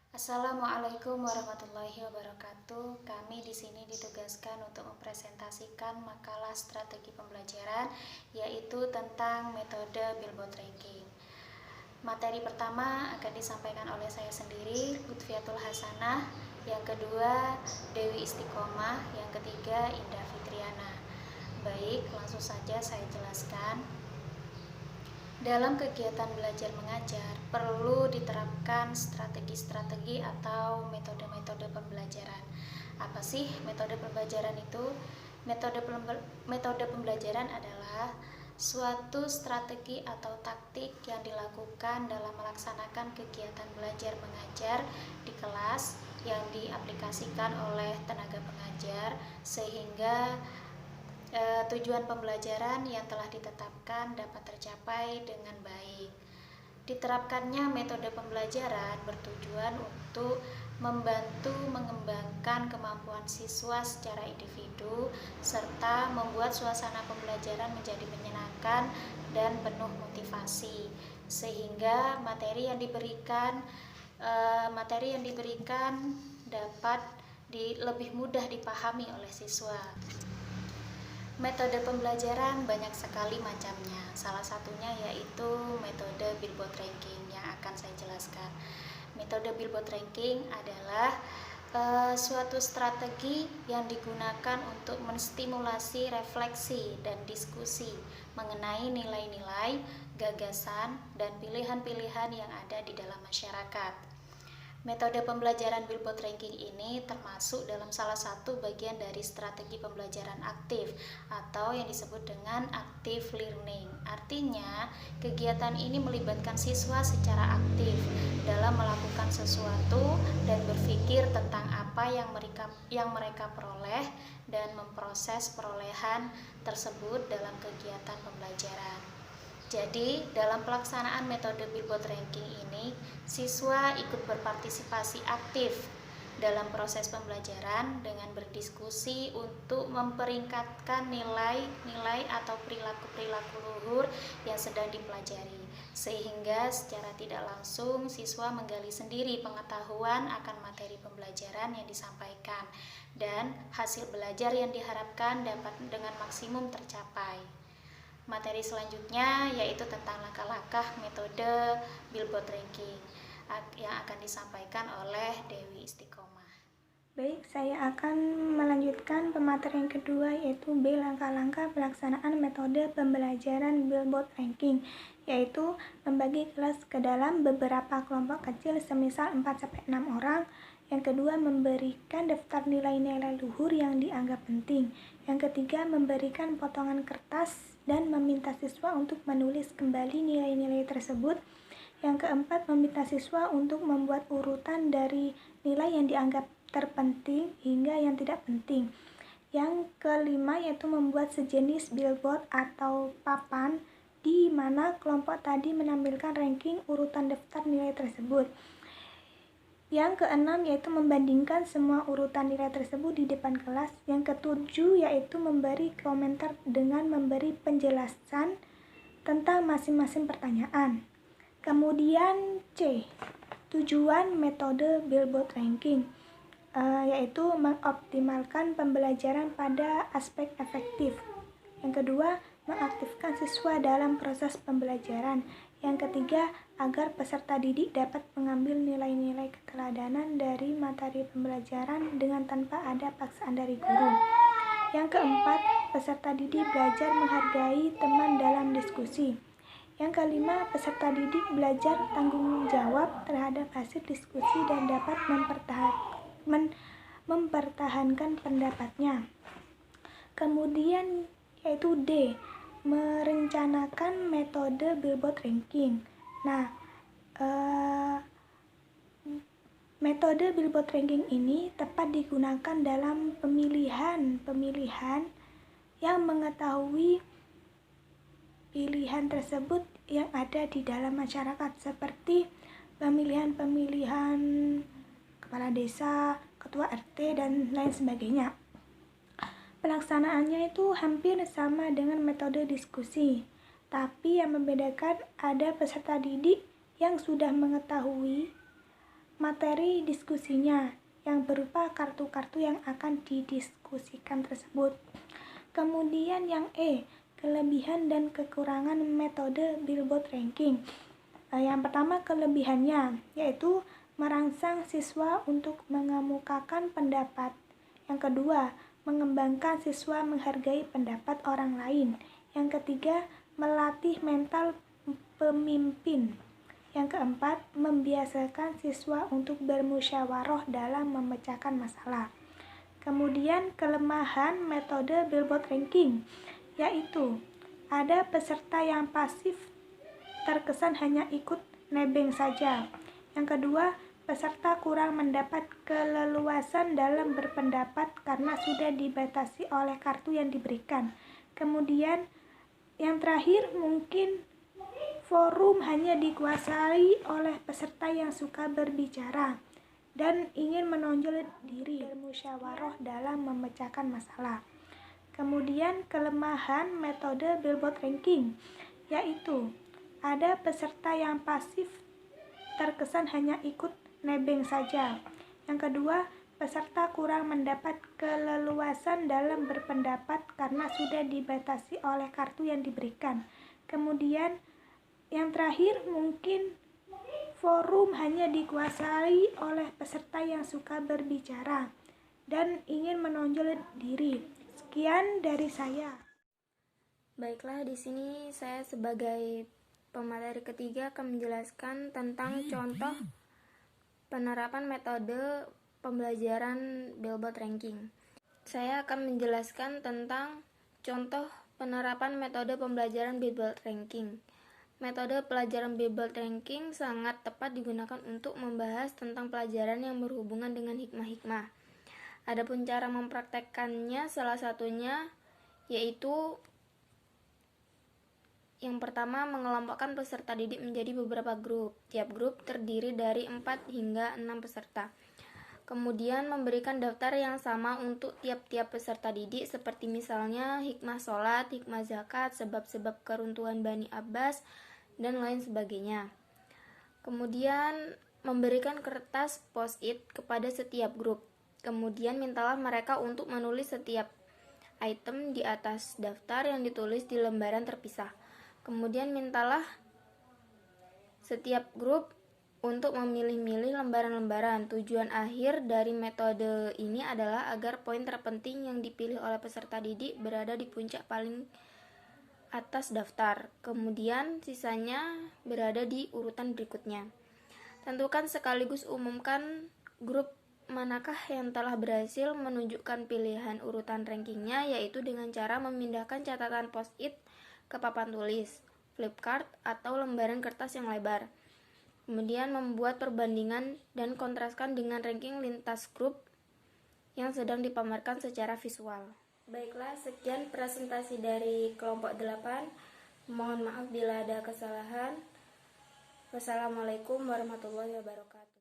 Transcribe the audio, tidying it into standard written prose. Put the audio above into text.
Assalamualaikum warahmatullahi wabarakatuh. Kami di sini ditugaskan untuk mempresentasikan makalah strategi pembelajaran, yaitu tentang metode Billboard Ranking. Materi pertama akan disampaikan oleh saya sendiri, Lutfiatul Hasanah. Yang kedua, Dewi Istiqomah. Yang ketiga, Indah Fitriana. Baik, langsung saja saya jelaskan. Dalam kegiatan belajar mengajar, perlu diterapkan strategi-strategi atau metode-metode pembelajaran. Apa sih metode pembelajaran itu? Metode pembelajaran adalah suatu strategi atau taktik yang dilakukan dalam melaksanakan kegiatan belajar mengajar di kelas yang diaplikasikan oleh tenaga pengajar sehingga tujuan pembelajaran yang telah ditetapkan dapat tercapai dengan baik. Diterapkannya metode pembelajaran bertujuan untuk membantu mengembangkan kemampuan siswa secara individu serta membuat suasana pembelajaran menjadi menyenangkan dan penuh motivasi sehingga materi yang diberikan dapat lebih mudah dipahami oleh siswa. Metode pembelajaran banyak sekali macamnya. Salah satunya yaitu metode Billboard Ranking yang akan saya jelaskan. Metode Billboard Ranking adalah suatu strategi yang digunakan untuk menstimulasi refleksi dan diskusi mengenai nilai-nilai, gagasan, dan pilihan-pilihan yang ada di dalam masyarakat. Metode pembelajaran Billboard Ranking ini termasuk dalam salah satu bagian dari strategi pembelajaran aktif atau yang disebut dengan active learning. Artinya, kegiatan ini melibatkan siswa secara aktif dalam melakukan sesuatu dan berpikir tentang apa yang mereka peroleh dan memproses perolehan tersebut dalam kegiatan pembelajaran. Jadi, dalam pelaksanaan metode Billboard Ranking ini, siswa ikut berpartisipasi aktif dalam proses pembelajaran dengan berdiskusi untuk memperingkatkan nilai-nilai atau perilaku-perilaku luhur yang sedang dipelajari. Sehingga secara tidak langsung siswa menggali sendiri pengetahuan akan materi pembelajaran yang disampaikan dan hasil belajar yang diharapkan dapat dengan maksimum tercapai. Materi selanjutnya yaitu tentang langkah-langkah metode Billboard Ranking yang akan disampaikan oleh Dewi Istiqomah. Baik, saya akan melanjutkan pematerian kedua yaitu B. Langkah-langkah pelaksanaan metode pembelajaran Billboard Ranking, yaitu membagi kelas ke dalam beberapa kelompok kecil semisal 4-6 orang. Yang kedua, memberikan daftar nilai-nilai luhur yang dianggap penting. Yang ketiga, memberikan potongan kertas dan meminta siswa untuk menulis kembali nilai-nilai tersebut. Yang keempat, meminta siswa untuk membuat urutan dari nilai yang dianggap terpenting hingga yang tidak penting. Yang kelima yaitu membuat sejenis billboard atau papan di mana kelompok tadi menampilkan ranking urutan daftar nilai tersebut. Yang keenam yaitu membandingkan semua urutan nilai tersebut di depan kelas. Yang ketujuh yaitu memberi komentar dengan memberi penjelasan tentang masing-masing pertanyaan. Kemudian C. Tujuan metode Billboard Ranking yaitu mengoptimalkan pembelajaran pada aspek efektif. Yang kedua, mengaktifkan siswa dalam proses pembelajaran. Yang ketiga, agar peserta didik dapat mengambil nilai-nilai keteladanan dari materi pembelajaran dengan tanpa ada paksaan dari guru. Yang keempat, peserta didik belajar menghargai teman dalam diskusi. Yang kelima, peserta didik belajar tanggung jawab terhadap hasil diskusi dan dapat mempertahankan pendapatnya. Kemudian yaitu D. Merencanakan metode Billboard Ranking. Nah, metode Billboard Ranking ini tepat digunakan dalam pemilihan yang mengetahui pilihan tersebut yang ada di dalam masyarakat, seperti pemilihan kepala desa, ketua RT, dan lain sebagainya. Pelaksanaannya itu hampir sama dengan metode diskusi, tapi yang membedakan ada peserta didik yang sudah mengetahui materi diskusinya yang berupa kartu-kartu yang akan didiskusikan tersebut. Kemudian yang E, kelebihan dan kekurangan metode billboard ranking. Yang pertama kelebihannya yaitu merangsang siswa untuk mengemukakan pendapat. Yang kedua, mengembangkan siswa menghargai pendapat orang lain. Yang ketiga, melatih mental pemimpin. Yang keempat, membiasakan siswa untuk bermusyawarah dalam memecahkan masalah. Kemudian kelemahan metode billboard ranking, yaitu ada peserta yang pasif, terkesan hanya ikut nebeng saja. Yang kedua, peserta kurang mendapat keleluasan dalam berpendapat karena sudah dibatasi oleh kartu yang diberikan. Kemudian yang terakhir, mungkin forum hanya dikuasai oleh peserta yang suka berbicara dan ingin menonjol diri bermusyawarah dalam memecahkan masalah. Kemudian kelemahan metode billboard ranking, yaitu ada peserta yang pasif, terkesan hanya ikut nebeng saja. Yang kedua, peserta kurang mendapat keleluasan dalam berpendapat karena sudah dibatasi oleh kartu yang diberikan. Kemudian yang terakhir, mungkin forum hanya dikuasai oleh peserta yang suka berbicara dan ingin menonjol diri. Sekian dari saya. Baiklah, di sini saya sebagai pemateri ketiga akan menjelaskan tentang contoh penerapan metode pembelajaran billboard ranking. Saya akan menjelaskan tentang contoh penerapan metode pembelajaran billboard ranking. Metode pelajaran billboard ranking sangat tepat digunakan untuk membahas tentang pelajaran yang berhubungan dengan hikmah-hikmah. Adapun cara mempraktekkannya salah satunya yaitu yang pertama, mengelompokkan peserta didik menjadi beberapa grup. Tiap grup terdiri dari 4 hingga 6 peserta. Kemudian memberikan daftar yang sama untuk tiap-tiap peserta didik seperti misalnya hikmah sholat, hikmah zakat, sebab-sebab keruntuhan Bani Abbas, dan lain sebagainya. Kemudian memberikan kertas post-it kepada setiap grup. Kemudian mintalah mereka untuk menulis setiap item di atas daftar yang ditulis di lembaran terpisah. Kemudian mintalah setiap grup untuk memilih-milih lembaran-lembaran. Tujuan akhir dari metode ini adalah agar poin terpenting yang dipilih oleh peserta didik berada di puncak paling atas daftar. Kemudian sisanya berada di urutan berikutnya. Tentukan sekaligus umumkan grup manakah yang telah berhasil menunjukkan pilihan urutan rankingnya, yaitu dengan cara memindahkan catatan post-it ke papan tulis, flip chart, atau lembaran kertas yang lebar. Kemudian membuat perbandingan dan kontraskan dengan ranking lintas grup yang sedang dipamerkan secara visual. Baiklah, sekian presentasi dari kelompok 8. Mohon maaf bila ada kesalahan. Wassalamualaikum warahmatullahi wabarakatuh.